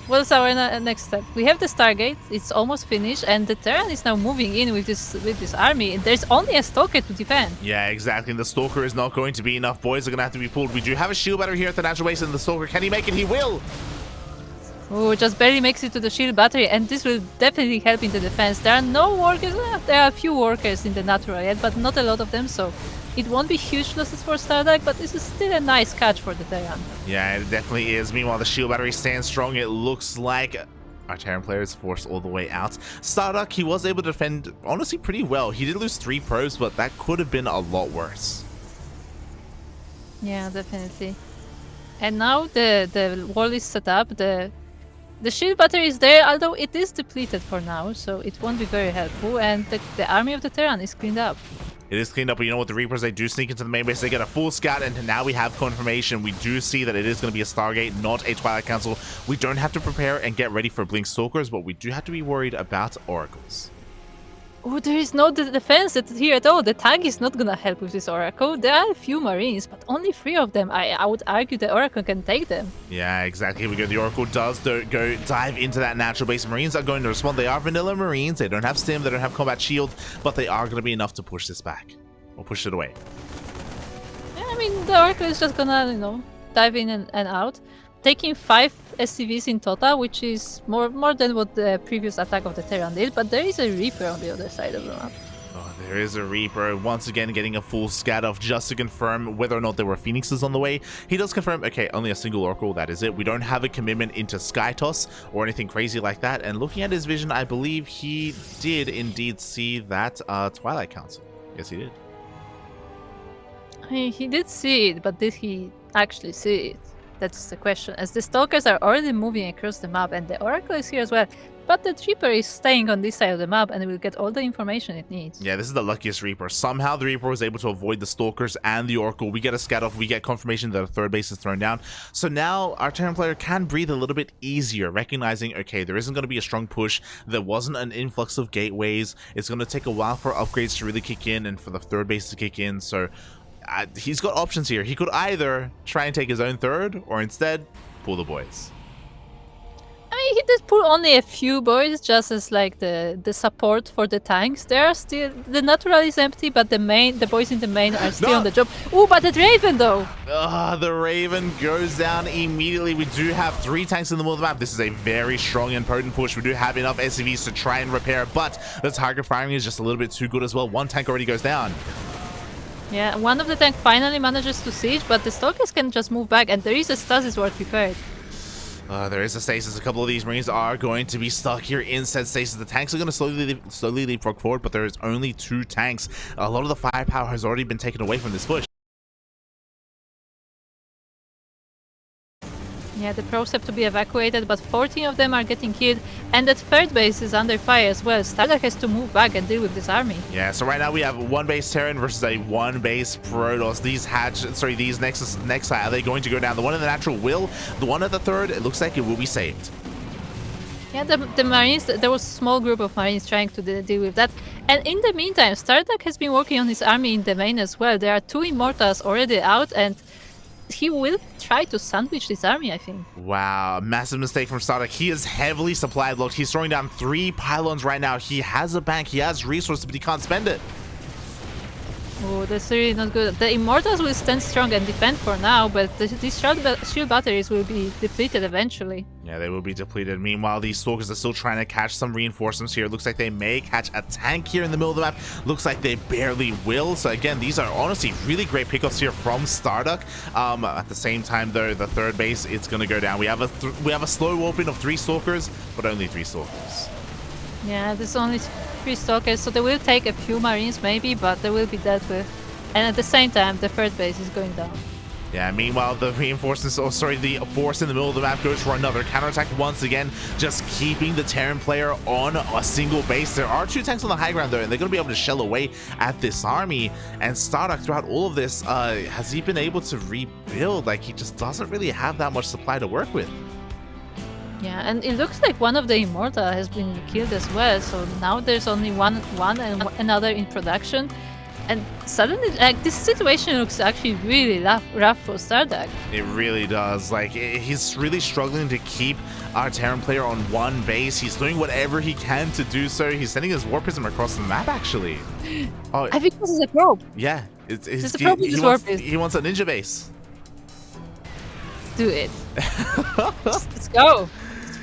what's our next step? We have the Stargate, it's almost finished, and the Terran is now moving in with this army. There's only a Stalker to defend. Yeah, exactly. And the Stalker is not going to be enough. Boys are going to have to be pulled. We do have a shield battery here at the natural base, and the Stalker, can he make it? He will! Oh, just barely makes it to the shield battery, and this will definitely help in the defense. There are no workers, there are a few workers in the natural yet, but not a lot of them, so it won't be huge losses for StarDuck, but this is still a nice catch for the Terran. Yeah, it definitely is. Meanwhile, the shield battery stands strong. It looks like our Terran player is forced all the way out. StarDuck, he was able to defend, honestly, pretty well. He did lose 3 probes, but that could have been a lot worse. Yeah, definitely. And now the wall is set up. The shield battery is there, although it is depleted for now, so it won't be very helpful. And the army of the Terran is cleaned up. It is cleaned up, but you know what? The Reapers, they do sneak into the main base. They get a full scout, and now we have confirmation. We do see that it is going to be a Stargate, not a Twilight Council. We don't have to prepare and get ready for Blink Stalkers, but we do have to be worried about Oracles. Oh, there is no defense here at all. The tank is not gonna help with this Oracle. There are a few Marines, but only 3 of them. I would argue the Oracle can take them. Yeah, exactly. Here we go. The Oracle does go dive into that natural base. Marines are going to respond. They are vanilla Marines. They don't have stim. They don't have combat shield, but they are going to be enough to push this back. Or push it away. Yeah, I mean, the Oracle is just gonna, dive in and out. Taking 5 SCVs in total, which is more than what the previous attack of the Terran did, but there is a Reaper on the other side of the map. Oh, there is a Reaper, once again getting a full scat off just to confirm whether or not there were Phoenixes on the way. He does confirm, okay, only a single Oracle, that is it. We don't have a commitment into Sky Toss or anything crazy like that, and looking at his vision, I believe he did indeed see that Twilight Council. Yes, he did. I mean, he did see it, but did he actually see it? That's the question, as the Stalkers are already moving across the map, and the Oracle is here as well. But the Reaper is staying on this side of the map, and it will get all the information it needs. Yeah, this is the luckiest Reaper. Somehow the Reaper was able to avoid the Stalkers and the Oracle. We get a scat off, we get confirmation that a 3rd base is thrown down. So now our Terran player can breathe a little bit easier, recognizing, okay, there isn't going to be a strong push. There wasn't an influx of gateways. It's going to take a while for upgrades to really kick in and for the 3rd base to kick in. So he's got options here. He could either try and take his own 3rd, or instead pull the boys. I mean, he did pull only a few boys, just as like the support for the tanks. There are still, the natural is empty, but the boys in the main are still on the job. Oh, but the Raven though! The Raven goes down immediately. We do have 3 tanks in the middle of the map. This is a very strong and potent push. We do have enough SCVs to try and repair, but the target firing is just a little bit too good as well. 1 tank already goes down. Yeah, one of the tanks finally manages to siege, but the Stalkers can just move back, and there is a stasis ward prepared. There is a stasis. A couple of these Marines are going to be stuck here in said stasis. The tanks are going to slowly leapfrog forward, but there is only 2 tanks. A lot of the firepower has already been taken away from this push. Yeah, the probes have to be evacuated, but 14 of them are getting killed, and that third base is under fire as well. StarDuck has to move back and deal with this army. Yeah, so right now we have one base Terran versus a one base Protoss. These Nexus, are they going to go down? The one in the natural will, the one at the third, it looks like it will be saved. Yeah, the Marines, there was a small group of Marines trying to deal with that. And in the meantime, StarDuck has been working on his army in the main as well. There are 2 Immortals already out, and he will try to sandwich this army, I think. Wow, massive mistake from StarDuck. He is heavily supplied. Look, he's throwing down 3 pylons right now. He has a bank, he has resources, but he can't spend it. Oh, that's really not good. The Immortals will stand strong and defend for now, but these shield batteries will be depleted eventually. Yeah, they will be depleted. Meanwhile, these Stalkers are still trying to catch some reinforcements here. Looks like they may catch a tank here in the middle of the map. Looks like they barely will. So again, these are honestly really great pickups here from StarDuck. At the same time, though, the third base, it's going to go down. We have a slow warping of 3 Stalkers, but only 3 Stalkers. Yeah, there's only 3 Stalkers, so they will take a few Marines maybe, but they will be dealt with. And at the same time, the third base is going down. Yeah, meanwhile, the reinforcements, the force in the middle of the map goes for another counterattack once again, just keeping the Terran player on a single base. There are 2 tanks on the high ground, though, and they're going to be able to shell away at this army. And StarDuck, throughout all of this, has he been able to rebuild? Like, he just doesn't really have that much supply to work with. Yeah, and it looks like one of the Immortal has been killed as well, so now there's only one and another in production. And suddenly, like, this situation looks actually really rough for StarDuck. It really does. Like, he's really struggling to keep our Terran player on one base. He's doing whatever he can to do so. He's sending his War Prism across the map, actually. Oh, I think this is a probe. Yeah. There's a probe with this War Prism. He wants a ninja base. Do it. Let's go.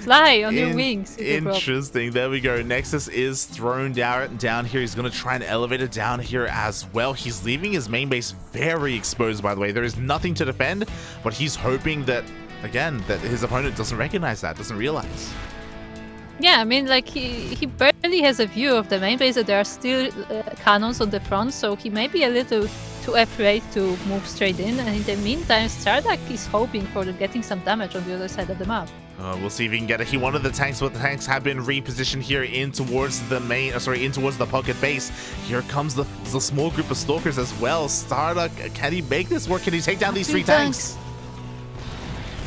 Fly on your wings. Interesting. There we go. Nexus is thrown down here. He's going to try and elevate it down here as well. He's leaving his main base very exposed, by the way. There is nothing to defend, but he's hoping that, again, that his opponent doesn't recognize that, doesn't realize. Yeah, I mean, like, he barely has a view of the main base, that there are still cannons on the front, so he may be a little too afraid to move straight in. And in the meantime, StarDuck is hoping for getting some damage on the other side of the map. We'll see if he can get it. He wanted the tanks, but the tanks have been repositioned here in towards the in towards the pocket base. Here comes the small group of Stalkers as well. StarDuck, can he make this work? Can he take down these 3 tanks?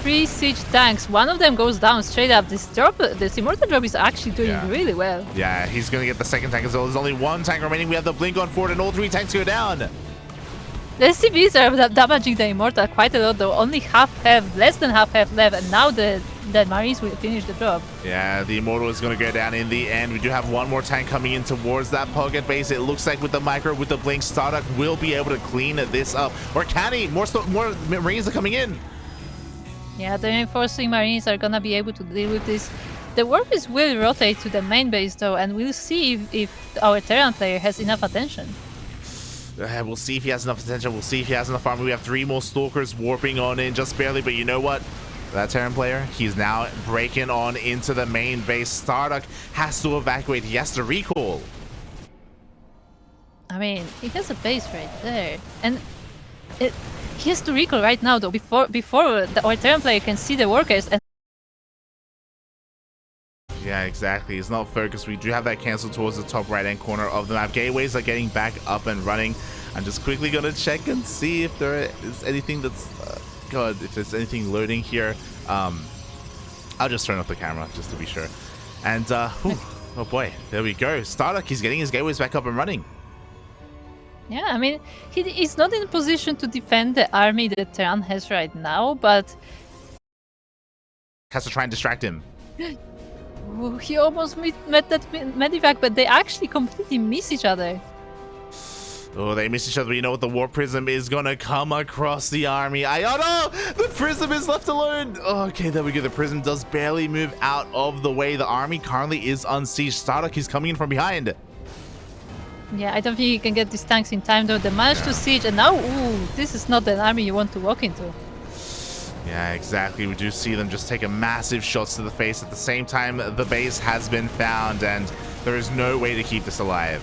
3 siege tanks. One of them goes down straight up. This Immortal drop is actually doing really well. Yeah, he's going to get the second tank as well. There's only 1 tank remaining. We have the blink on forward, and all 3 tanks go down. The SCVs are damaging the Immortal quite a lot, though. Only less than half have left, and now the Marines will finish the job. Yeah, the Immortal is going to go down in the end. We do have 1 more tank coming in towards that pocket base. It looks like with the micro, with the blink, StarDuck will be able to clean this up. Or can he? More Marines are coming in. Yeah, the reinforcing Marines are going to be able to deal with this. The Warpies will rotate to the main base, though, and we'll see if our Terran player has enough attention. We'll see if he has enough attention. We'll see if he has enough armor. We have 3 more Stalkers warping on in just barely, but you know what? That Terran player, he's now breaking on into the main base. StarDuck has to evacuate. He has to recall. I mean, he has a base right there. And he has to recall right now, though, before our Terran player can see the workers. And yeah, exactly. He's not focused. We do have that cancel towards the top right-hand corner of the map. Gateways are getting back up and running. I'm just quickly going to check and see if there is anything that's... God, if there's anything loading here. I'll just turn off the camera just to be sure. And, oh boy, there we go. StarDuck, he's getting his gateways back up and running. Yeah, I mean, he's not in a position to defend the army that Terran has right now, but... Has to try and distract him. He almost met that medivac, but they actually completely miss each other. Oh, they miss each other. But you know what? The War Prism is going to come across the army. Oh no! The Prism is left alone. Oh, okay, there we go. The Prism does barely move out of the way. The army currently is unsieged. StarDuck is coming in from behind. Yeah, I don't think he can get these tanks in time, though. They managed to siege, and now, ooh, this is not an army you want to walk into. Yeah, exactly. We do see them just taking massive shots to the face. At the same time, the base has been found, and there is no way to keep this alive.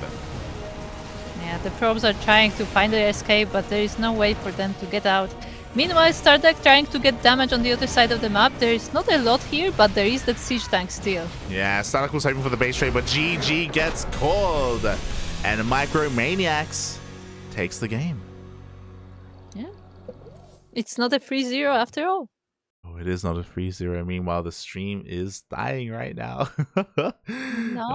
Yeah, the probes are trying to find their escape, but there is no way for them to get out. Meanwhile, StarDuck trying to get damage on the other side of the map. There is not a lot here, but there is that siege tank still. Yeah, StarDuck was hoping for the base trade, but GG gets called. And Maniacs takes the game. Yeah. It's not a 3-0 after all. Oh, it is not a 3-0. Meanwhile, the stream is dying right now. No.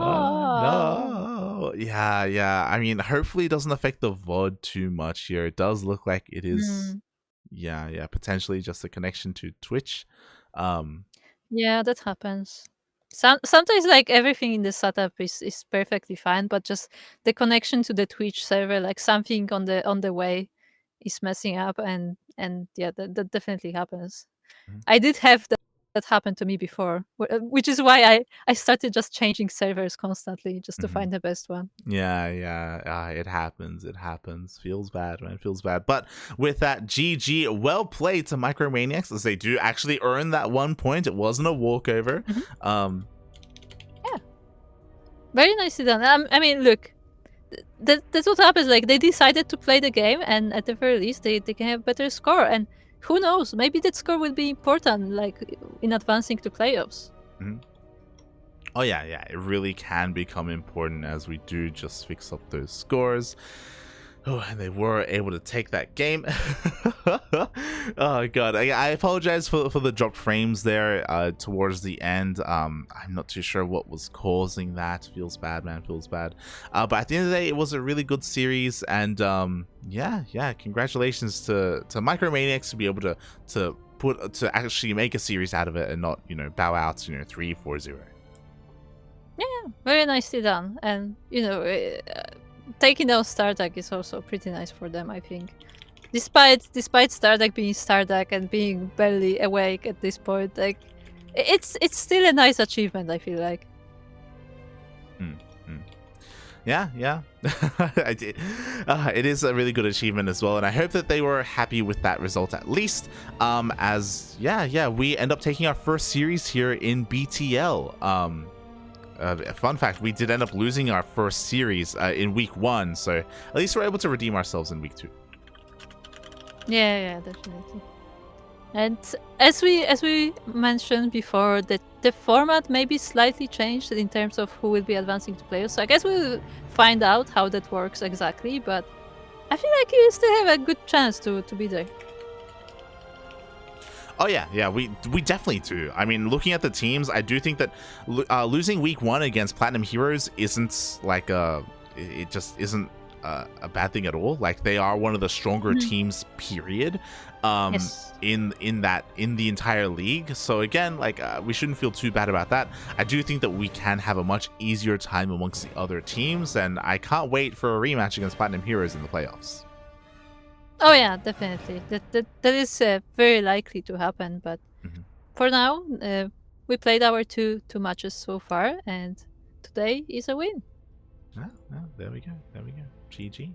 No. Yeah. I mean, hopefully it doesn't affect the VOD too much here. It does look like it is. Yeah. Potentially just a connection to Twitch. Yeah, that happens. Sometimes like everything in the setup is perfectly fine, but just the connection to the Twitch server, like something on the way is messing up, and yeah, that definitely happens. I did have that happen to me before, which is why I started just changing servers constantly just to find the best one. Yeah. It happens. Feels bad, man. Feels bad. But with that, GG, well played to Maniacs, as they do actually earn that 1 point. It wasn't a walkover. Yeah, very nicely done. I mean, look, that's what happens. Like, they decided to play the game, and at the very least, they can have better score. And who knows? Maybe that score will be important, like in advancing to playoffs. Oh yeah, it really can become important as we do just fix up those scores. Oh, and they were able to take that game. Oh god, I apologize for the dropped frames there towards the end. I'm not too sure what was causing that. Feels bad, man. Feels bad. But at the end of the day, it was a really good series, and yeah. Congratulations to Maniacs to be able to actually make a series out of it and not bow out 3-4-0. Yeah, very nicely done, and taking down StarDuck is also pretty nice for them, I think. Despite StarDuck being StarDuck and being barely awake at this point, like it's still a nice achievement, I feel like. Yeah. I did. It is a really good achievement as well, and I hope that they were happy with that result at least. As we end up taking our first series here in BTL. Fun fact, we did end up losing our first series in week 1, so at least we're able to redeem ourselves in week 2. Yeah, definitely. And as we mentioned before, that the format may be slightly changed in terms of who will be advancing to playoffs. So I guess we'll find out how that works exactly, but I feel like you still have a good chance to be there. Oh yeah, we definitely do. I mean, looking at the teams, I do think that losing week 1 against Platinum Heroes isn't like it just isn't a bad thing at all. Like, they are one of the stronger teams, period. Yes. in the entire league. So again, like we shouldn't feel too bad about that. I do think that we can have a much easier time amongst the other teams, and I can't wait for a rematch against Platinum Heroes in the playoffs. Oh yeah, definitely. That is very likely to happen. But for now, we played our two matches so far, and today is a win. There we go. GG.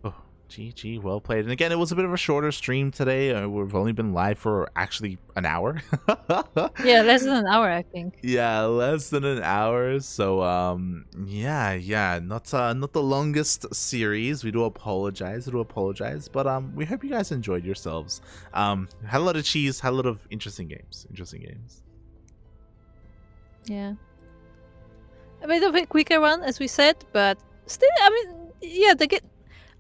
Oh, GG. Well played. And again, it was a bit of a shorter stream today. We've only been live for actually an hour. Yeah, less than an hour, I think. Yeah, less than an hour. So yeah, not the longest series. We do apologize. But we hope you guys enjoyed yourselves. Had a lot of cheese, had a lot of interesting games. Yeah. A bit of a quicker one, as we said, but still, I mean, yeah,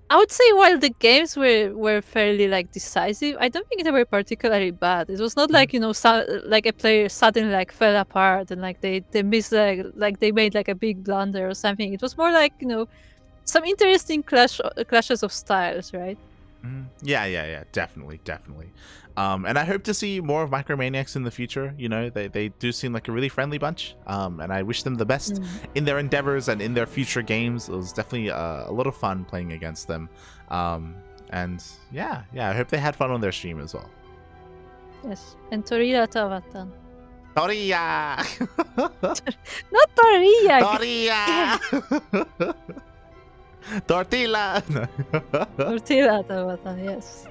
I would say while the games were fairly like decisive, I don't think they were particularly bad. It was not like like a player suddenly like fell apart and like they missed like they made like a big blunder or something. It was more like some interesting clashes of styles, right? Yeah, definitely. And I hope to see more of Maniacs in the future. They do seem like a really friendly bunch, and I wish them the best in their endeavors and in their future games. It was definitely a lot of fun playing against them, and yeah, I hope they had fun on their stream as well. Yes, and Torilla Tavatan. Torilla! Not Torilla! Torilla! Tortilla! Tortilla Tavatan, yes.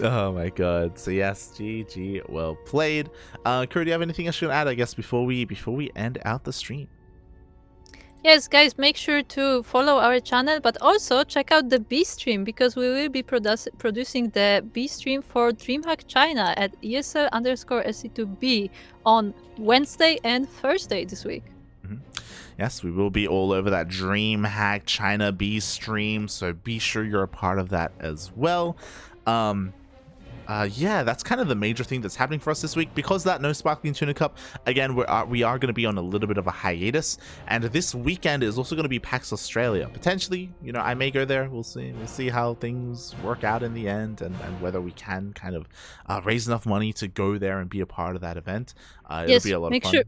Oh my god. So yes, GG, well played. Kuro, do you have anything else you want to add, I guess, before we end out the stream? Yes, guys, make sure to follow our channel, but also check out the B stream because we will be producing the B stream for DreamHack China at ESL_SC2B on Wednesday and Thursday this week. Yes, we will be all over that DreamHack China B stream, so be sure you're a part of that as well. Yeah, that's kind of the major thing that's happening for us this week. Because that no Sparkling Tuna Cup, again, we are going to be on a little bit of a hiatus, and this weekend is also going to be PAX Australia. Potentially, you know, I may go there. We'll see how things work out in the end, and whether we can kind of raise enough money to go there and be a part of that event. It'll be a lot of fun.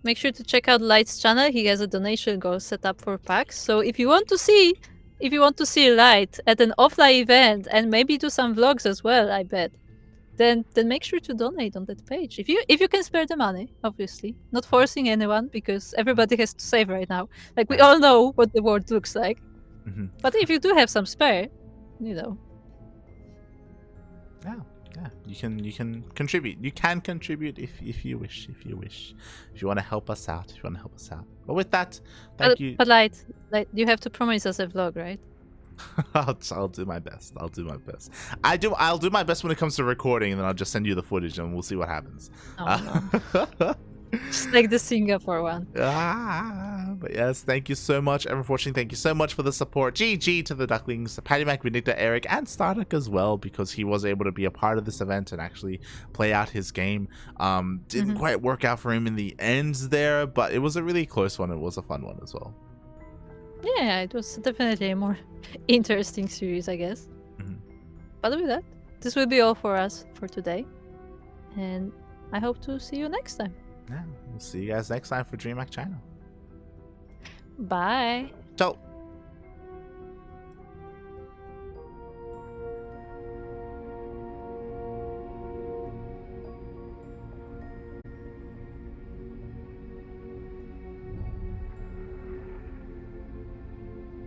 Make sure to check out Light's channel. He has a donation goal set up for PAX. So if you want to see Light at an offline event and maybe do some vlogs as well, I bet, then make sure to donate on that page. If you can spare the money, obviously. Not forcing anyone because everybody has to save right now. Like, we all know what the world looks like. But if you do have some spare, you know. Yeah, you can contribute. You can contribute if you wish. If you want to help us out. But with that, thank you. But Light, you have to promise us a vlog, right? I'll do my best. I'll do my best when it comes to recording, and then I'll just send you the footage, and we'll see what happens. No. Just like the Singapore one. But yes, thank you so much, everyone, for watching. Thank you so much for the support. GG to the Ducklings, PattyMac, Vindicta, Erik, and StarDuck as well, because he was able to be a part of this event and actually play out his game. Didn't quite work out for him in the end there, but it was a really close one. It was a fun one as well. Yeah, it was definitely a more interesting series, I guess. But with that, this will be all for us for today. And I hope to see you next time. Yeah, we'll see you guys next time for DreamHack China. Bye. Ciao.